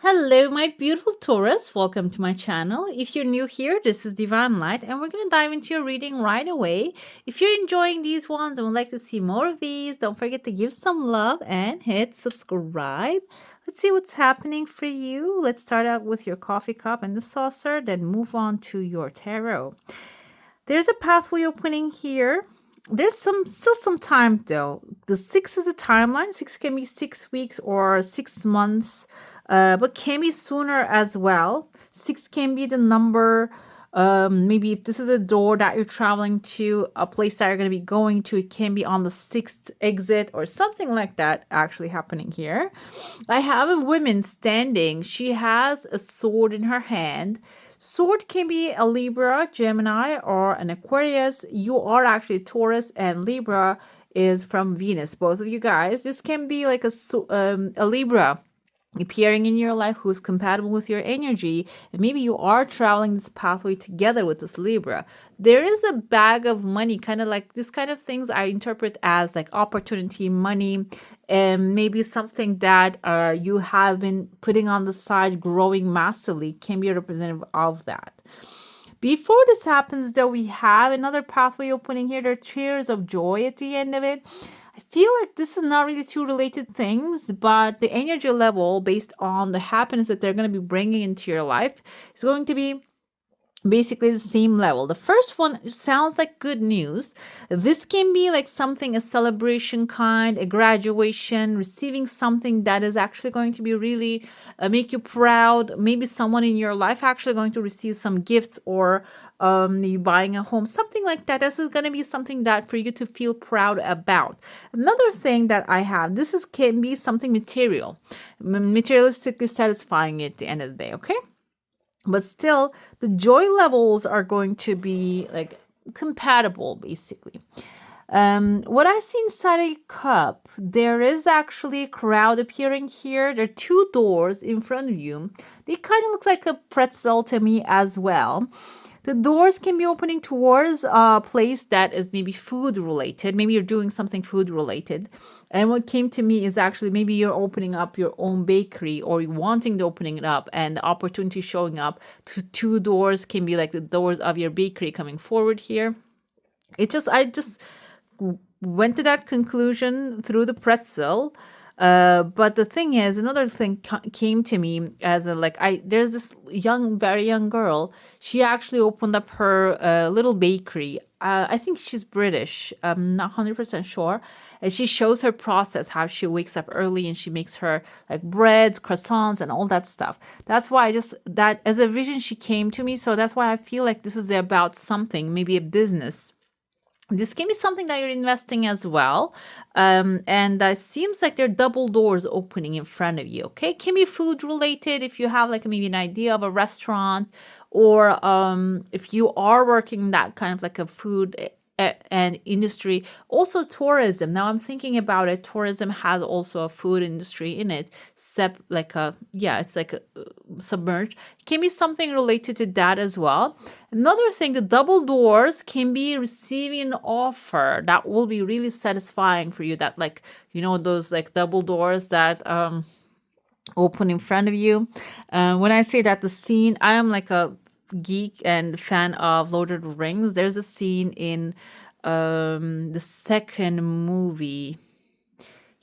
Hello, my beautiful Taurus. Welcome to my channel. If you're new here, this is Divine Light, and we're going to dive into your reading right away. If you're enjoying these ones and would like to see more of these, don't forget to give some love and hit subscribe. Let's see what's happening for you. Let's start out with your coffee cup and the saucer, then move on to your tarot. There's a pathway opening here. There's still some time though. The 6 is a timeline. 6 can be 6 weeks or 6 months, but can be sooner as well. 6 can be the number. Maybe if this is a door that you're traveling to, a place that you're going to be going to, it can be on the 6th exit or something like that actually happening here. I have a woman standing. She has a sword in her hand. Sword can be a Libra, Gemini, or an Aquarius. You are actually Taurus, and Libra is from Venus. Both of you guys. This can be like a Libra appearing in your life who's compatible with your energy, and maybe you are traveling this pathway together with this Libra. There is a bag of money, kind of like this kind of things I interpret as like opportunity money, and maybe something that you have been putting on the side growing massively can be a representative of that. Before this happens, though, we have another pathway opening here. There are tears of joy at the end of it. I feel like this is not really two related things, but the energy level based on the happiness that they're going to be bringing into your life is going to be basically the same level. The first one sounds like good news. This can be like something, a celebration kind, a graduation, receiving something that is actually going to be really make you proud. Maybe someone in your life actually going to receive some gifts, or you buying a home, something like that. This is going to be something that for you to feel proud about. Another thing that I have, can be something material, materialistically satisfying at the end of the day. Okay. But still, the joy levels are going to be like compatible, basically. What I see inside a cup, there is actually a crowd appearing here. There are two doors in front of you. They kind of look like a pretzel to me as well. The doors can be opening towards a place that is maybe food related. Maybe you're doing something food related. And what came to me is actually maybe you're opening up your own bakery, or you're wanting to opening it up, and the opportunity showing up. Two doors can be like the doors of your bakery coming forward here. I just went to that conclusion through the pretzel. But the thing is, another thing came to me as there's this very young girl. She actually opened up her little bakery. I think she's British. I'm not 100% sure. And she shows her process, how she wakes up early and she makes her like breads, croissants, and all that stuff. That's why that as a vision, she came to me. So that's why I feel like this is about something, maybe a business. This can be something that you're investing as well. And it seems like there are double doors opening in front of you. Okay. Can be food related if you have like maybe an idea of a restaurant, or if you are working that kind of like a food and industry. Also tourism. Now I'm thinking about it. Tourism has also a food industry in it. It's like a, submerged. It can be something related to that as well. Another thing, the double doors can be receiving an offer that will be really satisfying for you. That those like double doors that open in front of you. When I say that, the scene, I am like a geek and fan of Lord of the Rings. There's a scene in the second movie.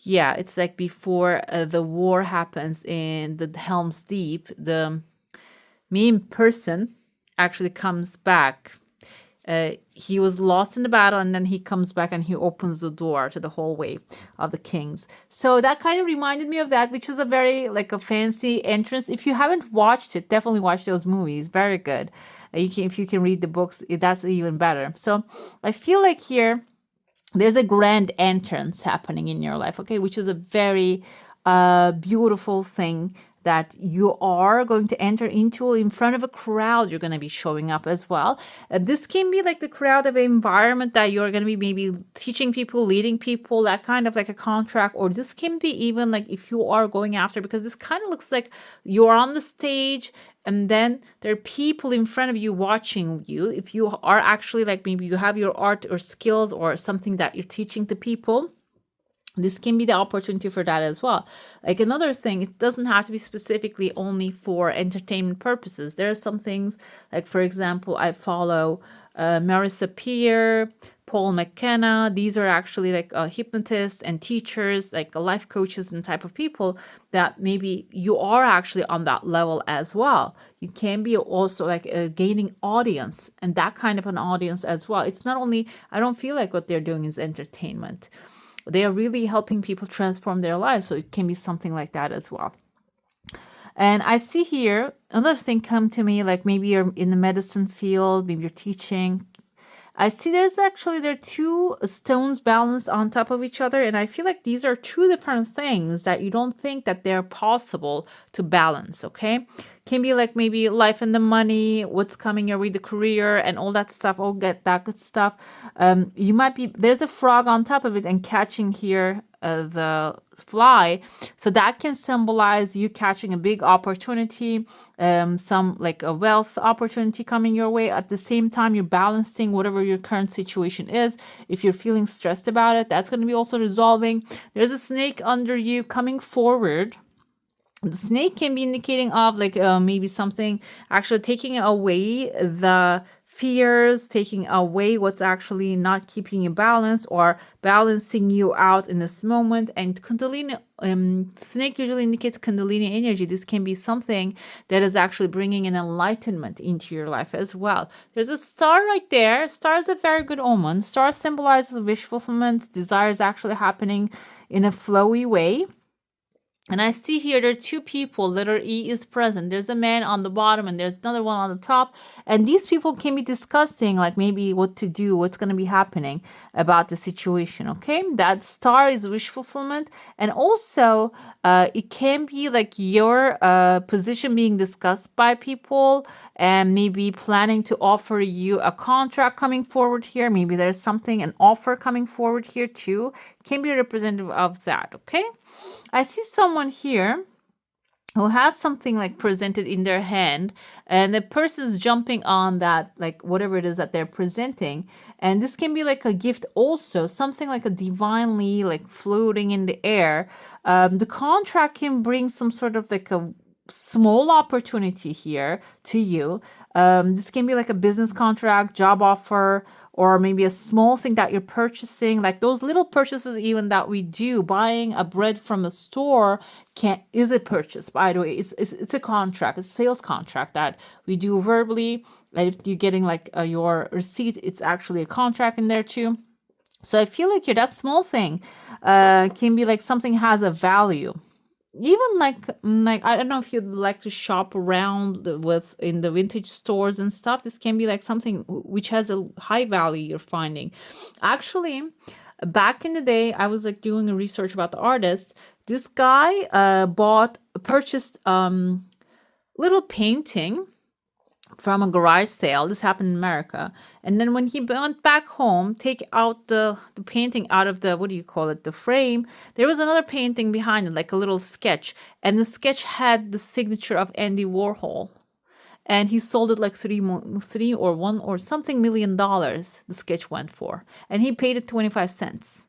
Yeah, it's like before the war happens in the Helm's Deep. The main person actually comes back. He was lost in the battle, and then he comes back and he opens the door to the hallway of the kings. So that kind of reminded me of that, which is a very like a fancy entrance. If you haven't watched it, definitely watch those movies. Very good. If you can read the books, that's even better. So I feel like here there's a grand entrance happening in your life, okay, which is a very beautiful thing that you are going to enter into in front of a crowd. You're going to be showing up as well. This can be like the crowd of environment that you're going to be maybe teaching people, leading people, that kind of like a contract. Or this can be even like if you are going after, because this kind of looks like you're on the stage and then there are people in front of you watching you. If you are actually like maybe you have your art or skills or something that you're teaching to people, This can be the opportunity for that as well. Like another thing, it doesn't have to be specifically only for entertainment purposes. There are some things, like for example, I follow Marissa Peer, Paul McKenna. These are actually like hypnotists and teachers, like life coaches and type of people that maybe you are actually on that level as well. You can be also like gaining audience and that kind of an audience as well. It's not only, I don't feel like what they're doing is entertainment. They are really helping people transform their lives. So it can be something like that as well. And I see here another thing come to me, like maybe you're in the medicine field, maybe you're teaching. I see there are two stones balanced on top of each other, and I feel like these are two different things that you don't think that they're possible to balance, okay? Can be like maybe life and the money, what's coming your way, the career and all that stuff, all get that good stuff. You might be, there's a frog on top of it and catching here the fly. So that can symbolize you catching a big opportunity, some like a wealth opportunity coming your way. At the same time, you're balancing whatever your current situation is. If you're feeling stressed about it, that's going to be also resolving. There's a snake under you coming forward. The snake can be indicating of like maybe something actually taking away the fears, taking away what's actually not keeping you balanced or balancing you out in this moment. And Kundalini, snake usually indicates Kundalini energy. This can be something that is actually bringing an enlightenment into your life as well. There's a star right there. Star is a very good omen. Star symbolizes wish fulfillment, desires actually happening in a flowy way. And I see here there are two people, letter E is present. There's a man on the bottom and there's another one on the top. And these people can be discussing like maybe what to do, what's going to be happening about the situation, okay? That star is wish fulfillment. And also it can be like your position being discussed by people and maybe planning to offer you a contract coming forward here. Maybe there's something, an offer coming forward here too. Can be representative of that, okay? I see someone here who has something like presented in their hand and the person's jumping on that, like whatever it is that they're presenting. And this can be like a gift also, something like a divinely like floating in the air. The contract can bring some sort of like a small opportunity here to you. This can be like a business contract, job offer, or maybe a small thing that you're purchasing, like those little purchases even that we do. Buying a bread from a store is a purchase, by the way. It's a contract, it's a sales contract that we do verbally. And if you're getting like your receipt, it's actually a contract in there too. So I feel like that small thing can be like something has a value. Even like I don't know if you'd like to shop around with in the vintage stores and stuff. This can be like something which has a high value you're finding. Actually, back in the day, I was like doing a research about the artist. This guy purchased little painting from a garage sale. This happened in America. And then when he went back home, take out the painting out of the, what do you call it, the frame, there was another painting behind it, like a little sketch. And the sketch had the signature of Andy Warhol. And he sold it like $3 or $1 or something million the sketch went for. And he paid it 25 cents.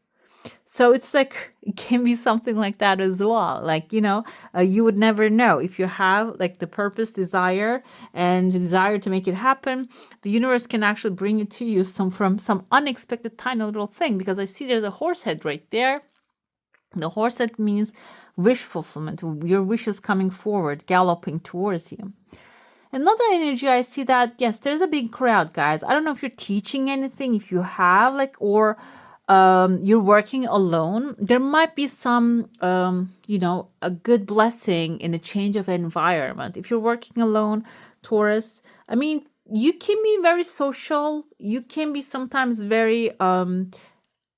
So it's like, it can be something like that as well. Like, you would never know if you have like the purpose, desire, and the desire to make it happen. The universe can actually bring it to you from some unexpected tiny little thing, because I see there's a horse head right there. The horse head means wish fulfillment. Your wishes coming forward, galloping towards you. Another energy, I see that, yes, there's a big crowd, guys. I don't know if you're teaching anything, if you have like, or you're working alone. There might be some, a good blessing in a change of environment. If you're working alone, Taurus, I mean, you can be very social. You can be sometimes very, I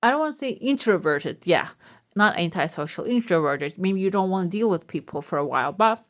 don't want to say introverted. Yeah, not antisocial, introverted. Maybe you don't want to deal with people for a while, but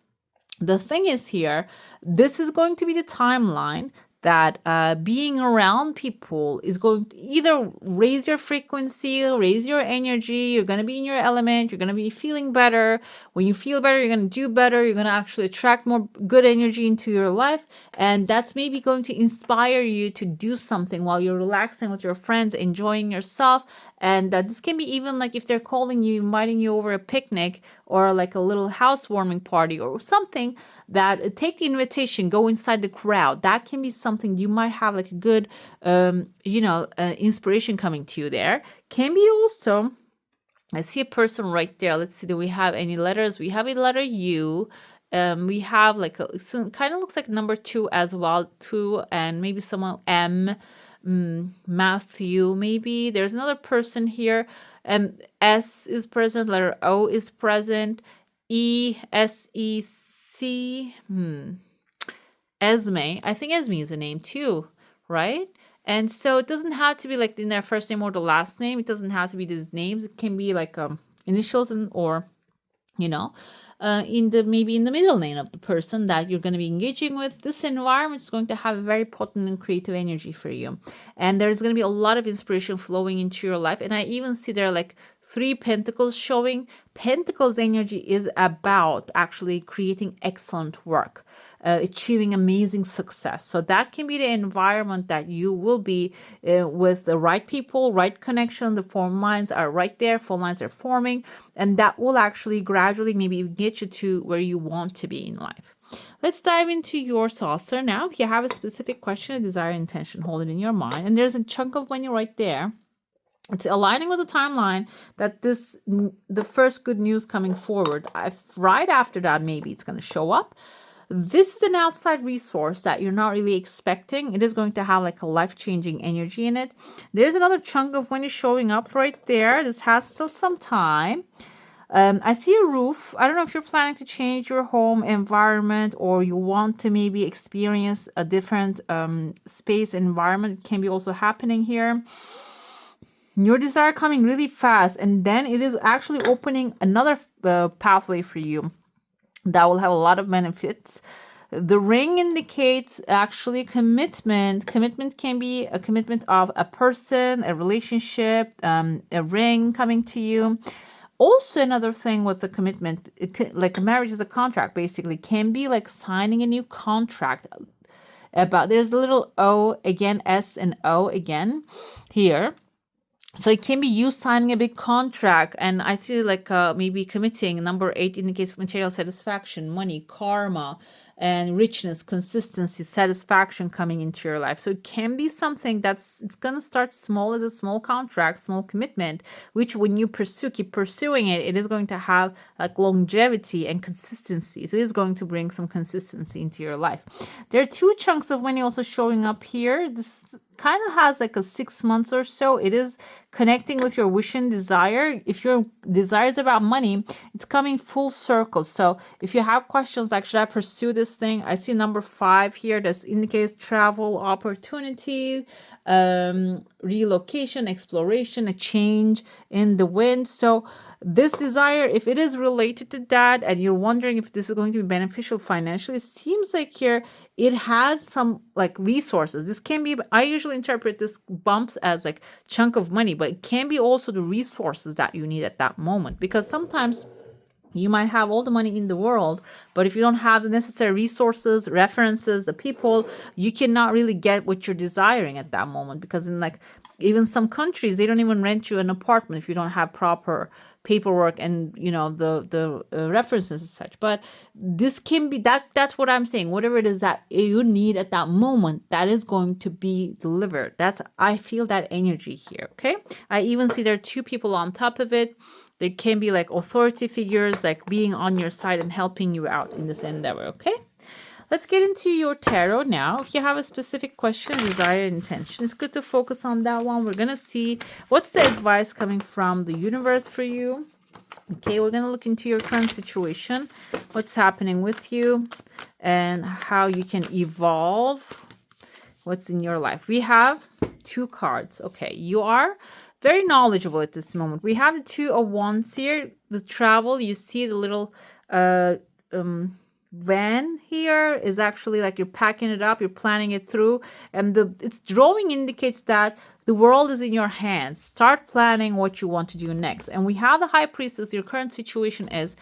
the thing is here, this is going to be the timeline that being around people is going to either raise your frequency, raise your energy. You're going to be in your element. You're going to be feeling better. When you feel better, you're going to do better. You're going to actually attract more good energy into your life. And that's maybe going to inspire you to do something while you're relaxing with your friends, enjoying yourself. And this can be even like if they're calling you, inviting you over a picnic or like a little housewarming party or something, that take the invitation, go inside the crowd. That can be something you might have like a good, inspiration coming to you there. Can be also, I see a person right there. Let's see, do we have any letters? We have a letter U. We have like it kind of looks like number 2 as well, 2, and maybe someone M, Matthew. Maybe there's another person here. S is present. Letter O is present. E, S, E, C. Esme. I think Esme is a name too, right? And so it doesn't have to be like in their first name or the last name. It doesn't have to be these names. It can be like initials or in the middle name of the person that you're going to be engaging with. This environment is going to have a very potent and creative energy for you, and there's going to be a lot of inspiration flowing into your life. And I even see there like 3 pentacles showing. Pentacles energy is about actually creating excellent work, achieving amazing success. So that can be the environment that you will be with the right people, right connection. The form lines are right there. Form lines are forming, and that will actually gradually maybe get you to where you want to be in life. Let's dive into your saucer now. If you have a specific question, a desire, intention, hold it in your mind. And there's a chunk of money right there. It's aligning with the timeline that the first good news coming forward. Right after that, maybe it's going to show up. This is an outside resource that you're not really expecting. It is going to have like a life-changing energy in it. There's another chunk of money showing up right there. This has still some time. I see a roof. I don't know if you're planning to change your home environment or you want to maybe experience a different space environment. It can be also happening here. Your desire coming really fast, and then it is actually opening another pathway for you that will have a lot of benefits. The ring indicates actually commitment. Commitment can be a commitment of a person, a relationship, a ring coming to you. Also, another thing with the commitment, like marriage is a contract, basically, can be like signing a new contract. There's a little O again, S and O again here. So it can be you signing a big contract, and I see like maybe committing. Number 8 indicates material satisfaction, money, karma, and richness, consistency, satisfaction coming into your life. So it can be something it's going to start small as a small contract, small commitment, which when you keep pursuing it, it is going to have like longevity and consistency. It is going to bring some consistency into your life. There are 2 chunks of money also showing up here. This kind of has like a 6 months or so. It is connecting with your wish and desire. If your desire is about money, it's coming full circle. So if you have questions like, should I pursue this thing? I see number 5 here. That indicates travel opportunity, relocation, exploration, a change in the wind. So this desire, if it is related to that and you're wondering if this is going to be beneficial financially, it seems like here it has some like resources. This can be, I usually interpret this bumps as like chunk of money, but it can be also the resources that you need at that moment, because sometimes you might have all the money in the world, but if you don't have the necessary resources, references, the people, you cannot really get what you're desiring at that moment. Because in like even some countries, they don't even rent you an apartment if you don't have proper paperwork and the references and such. But this can be that's what I'm saying. Whatever it is that you need at that moment, that is going to be delivered. I feel that energy here. Okay, I even see there are 2 people on top of it. There can be like authority figures like being on your side and helping you out in this endeavor. Okay, let's get into your tarot now. If you have a specific question, desire, intention, it's good to focus on that one. We're going to see what's the advice coming from the universe for you. Okay, we're going to look into your current situation, what's happening with you, and how you can evolve what's in your life. We have 2 cards. Okay, you are very knowledgeable at this moment. We have the 2 of Wands here. The travel, you see the little van here is actually like you're packing it up, you're planning it through, and its drawing indicates that the world is in your hands. Start planning what you want to do next. And we have the High Priestess. Your current situation is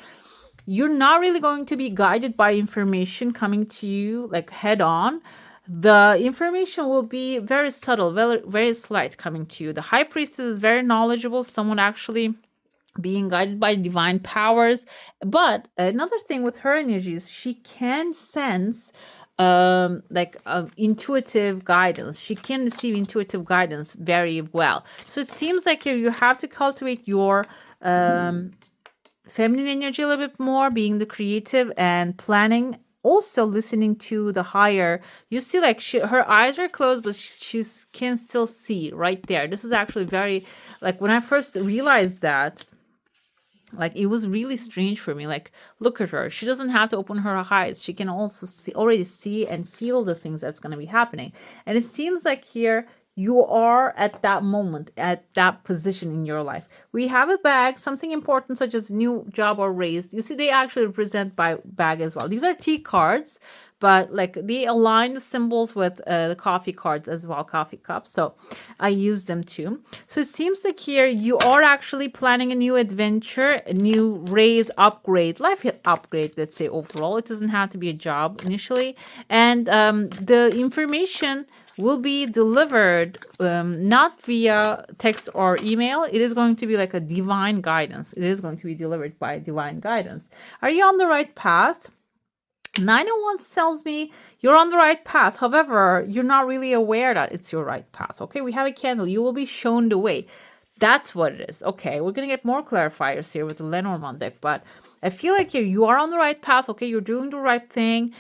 you're not really going to be guided by information coming to you like head on. The information will be very subtle, very, very slight coming to you. The high priestess is very knowledgeable, someone actually being guided by divine powers. But another thing with her energies, she can sense like intuitive guidance. She can receive intuitive guidance very well. So it seems like here you have to cultivate your feminine energy a little bit more, being the creative and planning, also listening to the higher. You see, like her eyes are closed, but she can still see right there. This is actually very, like, when I first realized that, like, it was really strange for me. Like, look at her, she doesn't have to open her eyes, she can also already see and feel the things that's going to be happening. And it seems like here you are at that moment, at that position in your life. We have a bag, something important such as new job or raise. You see, they actually represent by bag as well. These are T cards, but like they align the symbols with the coffee cards as well, coffee cups. So I use them too. So it seems like here you are actually planning a new adventure, a new raise, upgrade, life upgrade, let's say overall. It doesn't have to be a job initially. And the information will be delivered not via text or email. It is going to be like a divine guidance. It is going to be delivered by divine guidance. Are you on the right path? 901 tells me you're on the right path. However, you're not really aware that it's your right path. Okay, we have a candle. You will be shown the way. That's what it is. Okay, we're going to get more clarifiers here with the Lenormand deck, but I feel like you are on the right path. Okay, you're doing the right thing,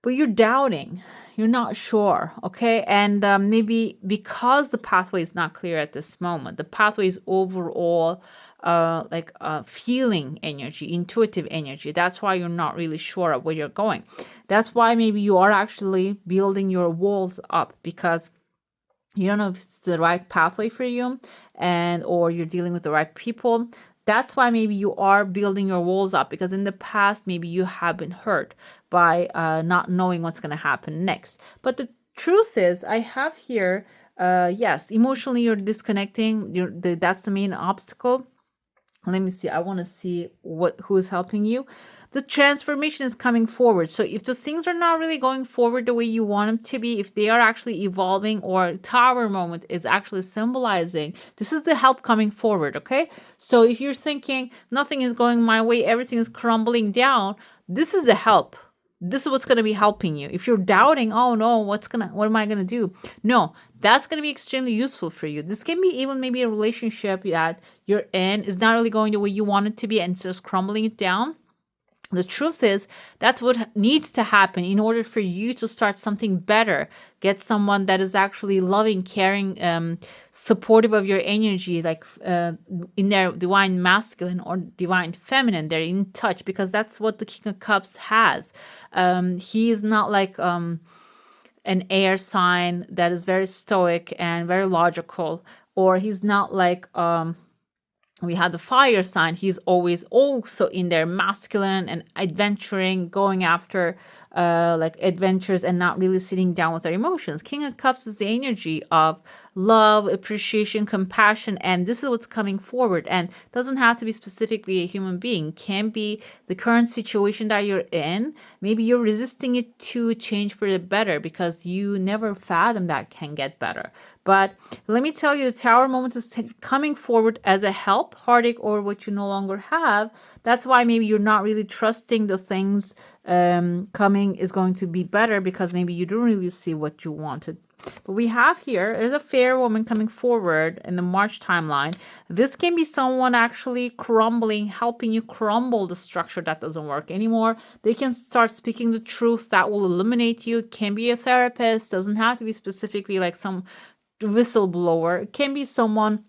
but you're doubting. You're not sure, okay? And maybe because the pathway is not clear at this moment, the pathway is overall like feeling energy, intuitive energy. That's why you're not really sure of where you're going. That's why maybe you are actually building your walls up, because you don't know if it's the right pathway for you, and or you're dealing with the right people. That's why maybe you are building your walls up, because in the past maybe you have been hurt by not knowing what's going to happen next. But the truth is, I have here, yes, emotionally you're disconnecting. That's the main obstacle. Let me see. I want to see who is helping you. The transformation is coming forward. So if the things are not really going forward the way you want them to be, if they are actually evolving, or Tower moment is actually symbolizing, this is the help coming forward, okay? So if you're thinking nothing is going my way, everything is crumbling down, this is the help. This is what's going to be helping you. If you're doubting, oh no, what am I going to do? No, that's going to be extremely useful for you. This can be even maybe a relationship that you're in is not really going the way you want it to be, and it's just crumbling it down. The truth is, that's what needs to happen in order for you to start something better. Get someone that is actually loving, caring, supportive of your energy, like in their divine masculine or divine feminine. They're in touch, because that's what the King of Cups has. He is not like an air sign that is very stoic and very logical, or he's not like we had the fire sign. He's always also in there, masculine and adventuring, going after like adventures and not really sitting down with their emotions. King of Cups is the energy of love, appreciation, compassion, and this is what's coming forward. And doesn't have to be specifically a human being. Can be the current situation that you're in. Maybe you're resisting it to change for the better because you never fathom that can get better. But let me tell you, the Tower moment is coming forward as a help, heartache, or what you no longer have. That's why maybe you're not really trusting the things coming is going to be better, because maybe you don't really see what you wanted. But we have here, there's a fair woman coming forward in the March timeline. This can be someone actually crumbling, helping you crumble the structure that doesn't work anymore. They can start speaking the truth that will eliminate you. It can be a therapist, doesn't have to be specifically like some whistleblower. It can be someone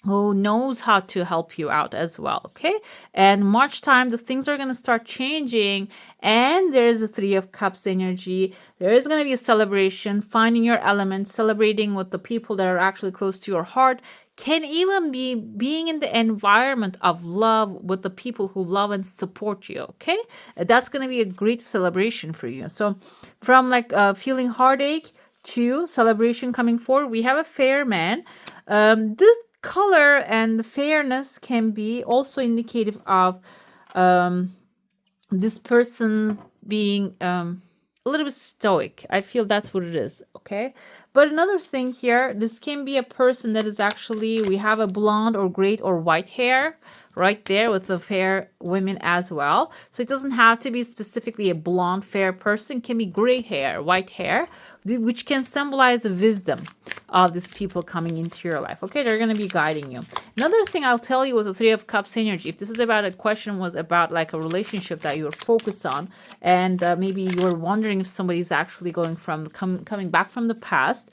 who knows how to help you out as well, okay? And March time, the things are going to start changing, and there is a Three of Cups energy. There is going to be a celebration, finding your element, celebrating with the people that are actually close to your heart. Can even be being in the environment of love with the people who love and support you, okay? That's going to be a great celebration for you. So from like feeling heartache to celebration coming forward, we have a fair man. This color and the fairness can be also indicative of this person being a a little bit stoic. I feel that's what it is, okay? But another thing here, this can be a person that is actually, we have a blonde or gray or white hair right there with the fair women as well. So it doesn't have to be specifically a blonde fair person. It can be gray hair, white hair, which can symbolize the wisdom of these people coming into your life. Okay, they're going to be guiding you. Another thing I'll tell you with the Three of Cups energy, if this is about a question was about like a relationship that you're focused on, and maybe you're wondering if somebody's actually going from coming back from the past,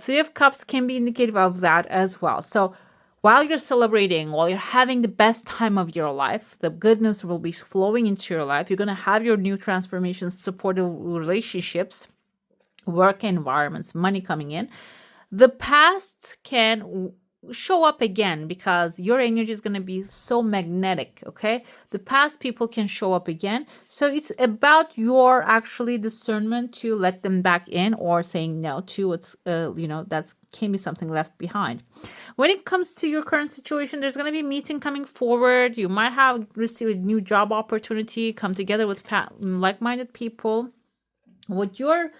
Three of Cups can be indicative of that as well. So while you're celebrating, while you're having the best time of your life, the goodness will be flowing into your life. You're going to have your new transformations, supportive relationships, work environments, money coming in. The past can show up again because your energy is going to be so magnetic. Okay, the past people can show up again, so it's about your actually discernment to let them back in or saying no to what's that can be something left behind. When it comes to your current situation, there's going to be meeting coming forward. You might have received a new job opportunity, come together with like-minded people. What you're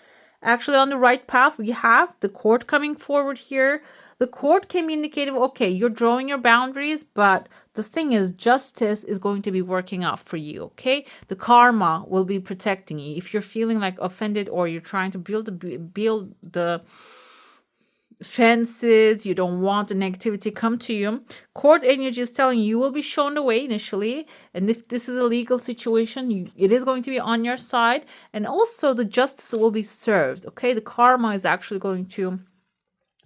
actually on the right path, we have the court coming forward here. The court can be indicative, okay, you're drawing your boundaries, but the thing is, justice is going to be working out for you, okay? The karma will be protecting you. If you're feeling like offended or you're trying to build the fences, you don't want the negativity come to you, court energy is telling you will be shown the way initially, and if this is a legal situation, it is going to be on your side, and also the justice will be served, okay? The karma is actually going to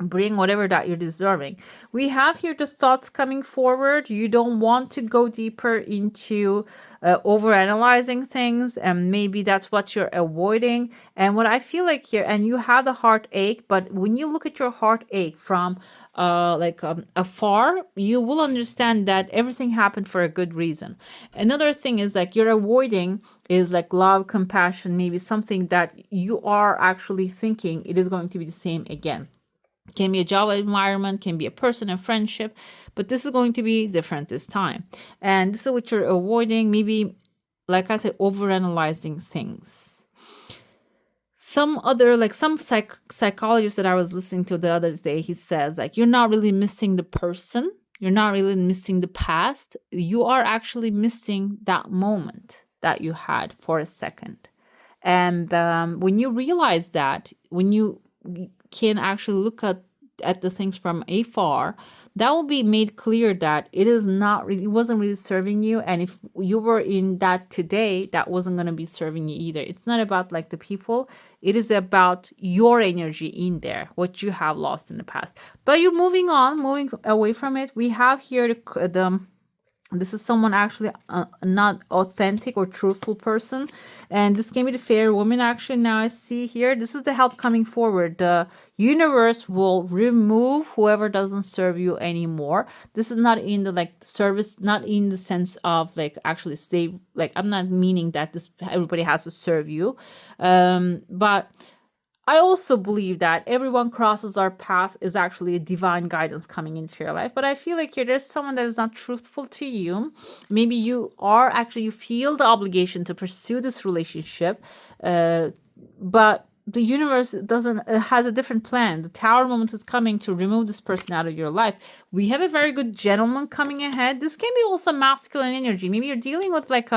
bring whatever that you're deserving. We have here the thoughts coming forward. You don't want to go deeper into overanalyzing things, and maybe that's what you're avoiding. And what I feel like here, and you have the heartache, but when you look at your heartache from afar, you will understand that everything happened for a good reason. Another thing is like you're avoiding is like love, compassion, maybe something that you are actually thinking it is going to be the same again. Can be a job environment, can be a person, a friendship, but this is going to be different this time. And this is what you're avoiding, maybe, like I said, overanalyzing things. Some other, like some psychologist that I was listening to the other day, he says, like, you're not really missing the person, you're not really missing the past, you are actually missing that moment that you had for a second. And when you realize that, when you can actually look at the things from afar, that will be made clear that it wasn't really serving you. And if you were in that today, that wasn't going to be serving you either. It's not about like the people, it is about your energy in there, what you have lost in the past. But you're moving away from it. We have here this is someone actually not authentic or truthful person, and this can be the fair woman. Actually, now I see here, this is the help coming forward. The universe will remove whoever doesn't serve you anymore. This is not in the like service, not in the sense of like actually stay, like I'm not meaning that this everybody has to serve you, but I also believe that everyone crosses our path is actually a divine guidance coming into your life. But I feel like here there's someone that is not truthful to you. Maybe you feel the obligation to pursue this relationship, but the universe has a different plan. The Tower moment is coming to remove this person out of your life. We have a very good gentleman coming ahead. This can be also masculine energy. Maybe you're dealing with like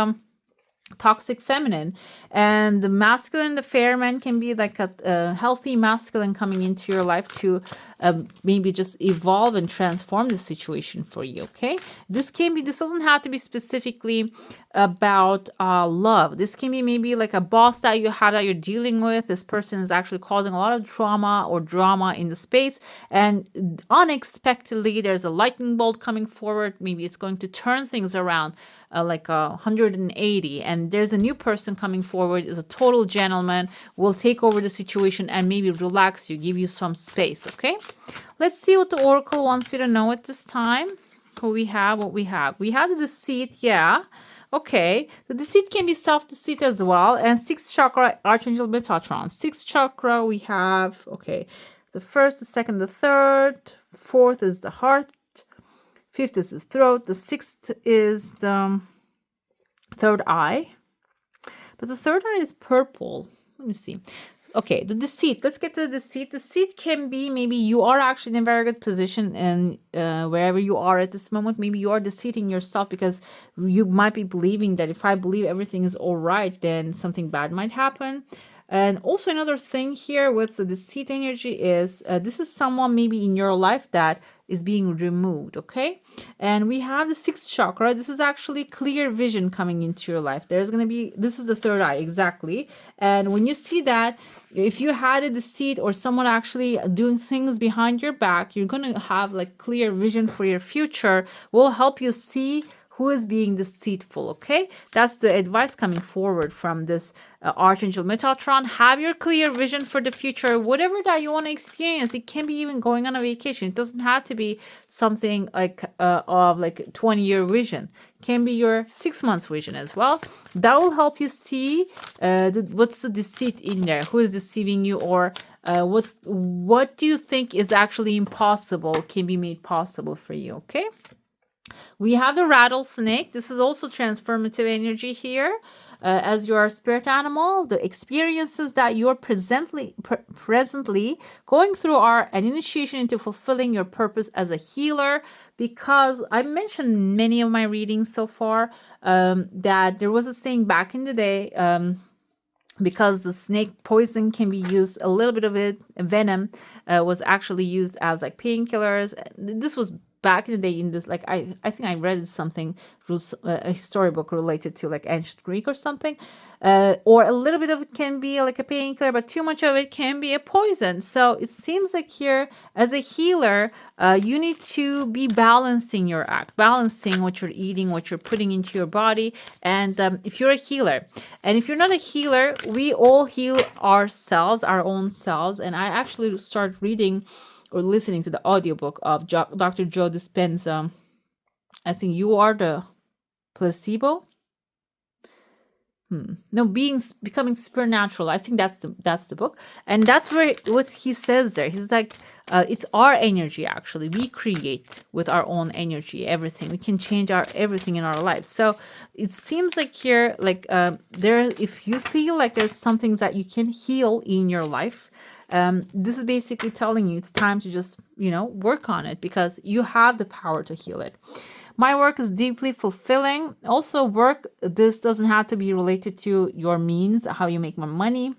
toxic feminine, and the masculine, the fair man can be like a healthy masculine coming into your life to maybe just evolve and transform the situation for you. Okay, this doesn't have to be specifically about love. This can be maybe like a boss that you have that you're dealing with. This person is actually causing a lot of trauma or drama in the space, and unexpectedly there's a lightning bolt coming forward. Maybe it's going to turn things around like 180, and there's a new person coming forward, is a total gentleman, will take over the situation and maybe relax you, give you some space. Okay, let's see what the oracle wants you to know at this time. What we have the deceit. Yeah, okay, the deceit can be self-deceit as well. And sixth chakra, Archangel Metatron. Sixth chakra, we have, okay, the first, the second, the third, fourth is the heart, fifth is his throat, the sixth is the third eye. But the third eye is purple. Let me see. Okay, the deceit. Let's get to the deceit. Deceit can be maybe you are actually in a very good position and wherever you are at this moment, maybe you are deceiving yourself because you might be believing that if I believe everything is all right, then something bad might happen. And also another thing here with the deceit energy is this is someone maybe in your life that is being removed, okay? And we have the sixth chakra. This is actually clear vision coming into your life. There's going to be, this is the third eye, exactly. And when you see that, if you had a deceit or someone actually doing things behind your back, you're going to have like clear vision for your future, will help you see who is being deceitful, okay? That's the advice coming forward from this Archangel Metatron. Have your clear vision for the future, whatever that you want to experience. It can be even going on a vacation. It doesn't have to be something like of like 20-year vision. It can be your 6 months vision as well. That will help you see what's the deceit in there, who is deceiving you, or what do you think is actually impossible can be made possible for you, okay? We have the rattlesnake. This is also transformative energy here. As your spirit animal, the experiences that you're presently going through are an initiation into fulfilling your purpose as a healer. Because I mentioned many of my readings so far that there was a saying back in the day, because the snake poison can be used, a little bit of it, venom was actually used as like painkillers. This was back in the day in this, like I think I read something, a storybook related to like ancient Greek or something, or a little bit of it can be like a painkiller, but too much of it can be a poison. So it seems like here as a healer, you need to be balancing your act, balancing what you're eating, what you're putting into your body. And if you're a healer, and if you're not a healer, we all heal ourselves, our own selves. And I actually started reading or listening to the audiobook of Dr. Joe Dispenza. I think You Are the Placebo. No, becoming supernatural. I think that's the book, and that's where what he says there. He's like, it's our energy actually. We create with our own energy everything. We can change our everything in our lives. So it seems like here, like there, if you feel like there's some things that you can heal in your life, this is basically telling you it's time to just work on it because you have the power to heal it. My work is deeply fulfilling. Also, work, this doesn't have to be related to your means, how you make more money.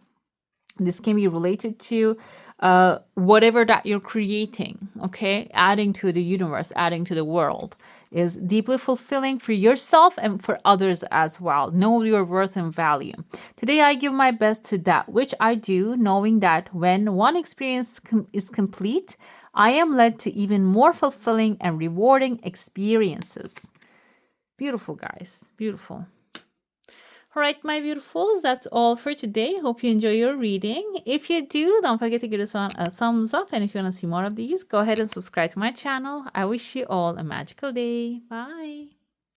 This can be related to whatever that you're creating, okay? Adding to the universe, adding to the world is deeply fulfilling for yourself and for others as well. Know your worth and value. Today, I give my best to that which I do, knowing that when one experience is complete, I am led to even more fulfilling and rewarding experiences. Beautiful, guys. Beautiful. All right, my beautifuls, that's all for today. Hope you enjoy your reading. If you do, don't forget to give this one a thumbs up. And if you want to see more of these, go ahead and subscribe to my channel. I wish you all a magical day. Bye.